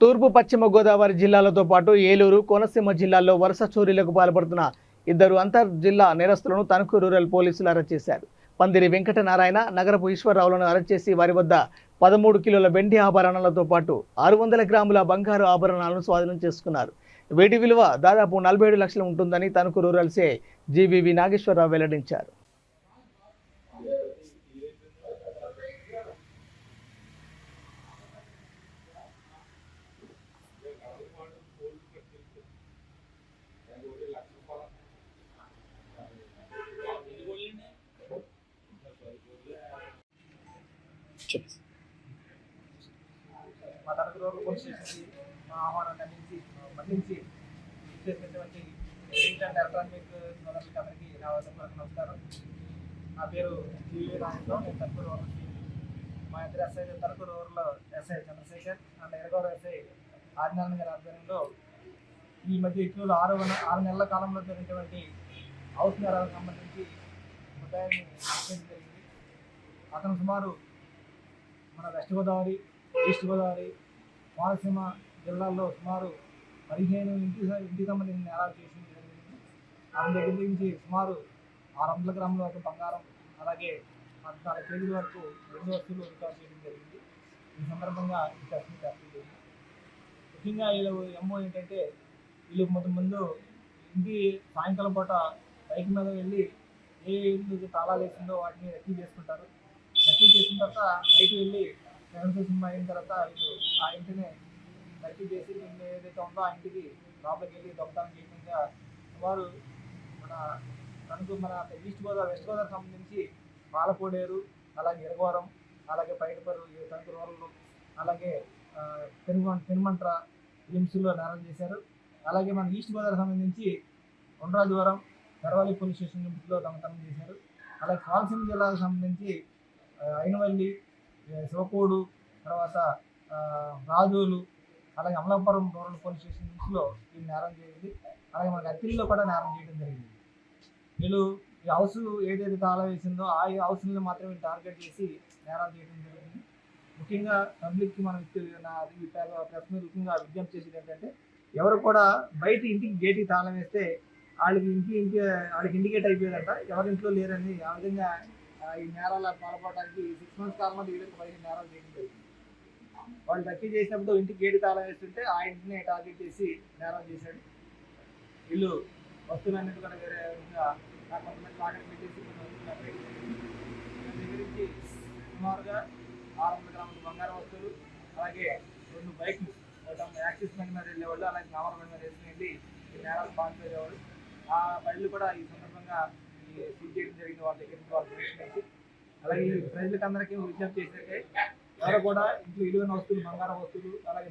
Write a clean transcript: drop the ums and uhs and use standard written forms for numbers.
తూర్పు పశ్చిమ గోదావరి జిల్లాలతో పాటు ఏలూరు కోనసీమ జిల్లాల్లో వరుస చోరీలకు పాల్పడుతున్న ఇద్దరు అంతర్ జిల్లా నేరస్తులను తణుకు రూరల్ పోలీసులు అరెస్ట్ చేశారు. పందిరి వెంకటనారాయణ, నగరపు ఈశ్వరరావులను అరెస్ట్ చేసి వారి వద్ద 13 కిలోల వెండి ఆభరణాలతో పాటు 600 గ్రాముల బంగారు ఆభరణాలను స్వాధీనం చేసుకున్నారు. వీటి విలువ దాదాపు 47 లక్షలు ఉంటుందని తణుకు రూరల్ సిఐ జీవీవి నాగేశ్వరరావు వెల్లడించారు. మా తణుకు రూరల్ పోలీస్ స్టేషన్కి మా ఆహ్వానాన్ని మన్నించి చేసినటువంటి ప్రింట్ అండ్ ఎలక్ట్రానిక్ సోదరులకి అందరికీ నా నమస్కారం. నా పేరు జీవీ నాయకులు. నేను తణుకు రూరల్ మా ఇద్దరు SI Tanuku rural SI Chandrasekhar and ఎరగౌర ఎస్ఐ ఆదినారాయణ గారి ఆధ్వర్యంలో ఈ మధ్య ఇటీవల 6 నెలల కాలంలో జరిగినటువంటి హౌస్ నేరాలకు సంబంధించి ముద్దాయిని అరెస్ట్ జరిగింది. అతను సుమారు మన వెస్ట్ గోదావరి, ఈస్ట్ గోదావరి, కోనసీమ జిల్లాల్లో సుమారు 15 ఇంటికి సంబంధించిన నేరాలు చేసి జరిగింది. అతని దగ్గర నుంచి సుమారు 600 గ్రాముల వరకు బంగారం, అలాగే 14 కేజీల వరకు 2 వస్తువులు రికార్డ్ చేయడం జరిగింది. ఈ సందర్భంగా ఈ టెస్ట్ని జరిగింది. ముఖ్యంగా వీళ్ళు ఎమ్మో ఏంటంటే వీళ్ళు ముందు ఇంటి సాయంకాలం పూట బైక్ మీద వెళ్ళి ఏ ఇంటికి తాళాలు వేసిందో వాటిని రెక్కీ చేసుకుంటారు. రెక్కీ చేసిన తర్వాత నైట్ వెళ్ళి సినిమా అయిన తర్వాత వీళ్ళు ఆ ఇంటిని రెక్కీ చేసి ఏదైతే ఉందో ఆ ఇంటికి లోపలికి వెళ్ళి దొంగతనం చేయకుండా సుమారు మన ఈస్ట్ గోదావరి, వెస్ట్ గోదావరి సంబంధించి పాలకోడేరు, అలాగే ఇరగవరం, అలాగే పైటపరు, తణుకు రూరల్, అలాగే పెనుమంట్ర లిమ్స్లో నేరం చేశారు. అలాగే మన ఈస్ట్ గోదావరి సంబంధించి కొండరాజవరం, పెరవల్లి పోలీస్ స్టేషన్ లిమిట్స్లో దొంగతనం చేశారు. అలాగే కోనసీమ జిల్లాకు సంబంధించి అయినవల్లి, శివకోడు, తర్వాత రాజోలు, అలాగే అమలాపురం రూరల్ పోలీస్ స్టేషన్ లిమిట్స్లో ఈ నేరం జరిగింది. అలాగే మనకి అత్తిల్లో కూడా నేరం చేయడం జరిగింది. వీళ్ళు ఈ హౌస్ ఏదైతే తాళం వేసిందో ఆ హౌస్ని మాత్రమే టార్గెట్ చేసి నేరాలు చేయడం జరిగింది. ముఖ్యంగా పబ్లిక్కి మనం ప్రెస్ మీద ముఖ్యంగా విజ్ఞప్తి చేసేది ఏంటంటే ఎవరు కూడా బయట ఇంటికి గేట్కి తాళం వేస్తే వాళ్ళకి ఇండికేట్ అయిపోయిందంట, ఎవరి ఇంట్లో లేరని. ఆ విధంగా ఈ నేరాల పాల్పడడానికి 6 మంత్స్ కాలంలో వీళ్ళకి 15 నేరాలు చేయడం జరిగింది. వాళ్ళు తక్కి చేసినప్పుడు ఇంటికి గేటు తాళం వేస్తుంటే ఆ ఇంటిని టార్గెట్ చేసి నేరం చేశాడు. వీళ్ళు వస్తువులన్నిటి కూడా వేరే విధంగా కొంతమంది తాకట్టు పెట్టేసి కొన్ని వస్తువులు దగ్గర నుంచి సుమారుగా 600 గ్రాముల బంగారు వస్తువులు, అలాగే 2 బైక్లు, యాక్సిస్ బండి మీద వెళ్ళేవాళ్ళు, అలాగే నామర్ బండి మీద వేసుకుని వెళ్ళి ఈ నేరాలు పాల్పడేవాళ్ళు. ఆ బళ్ళు కూడా ఈ సందర్భంగా సీజ్ చేయడం జరిగింది. వాళ్ళ దగ్గర నుంచి వాళ్ళు చేసి అలాగే ఈ ప్రజలకు అందరికీ విజ్ఞప్తి చేసినట్టే ఎవరు కూడా ఇంట్లో విలువైన వస్తువులు, బంగారం వస్తువులు, అలాగే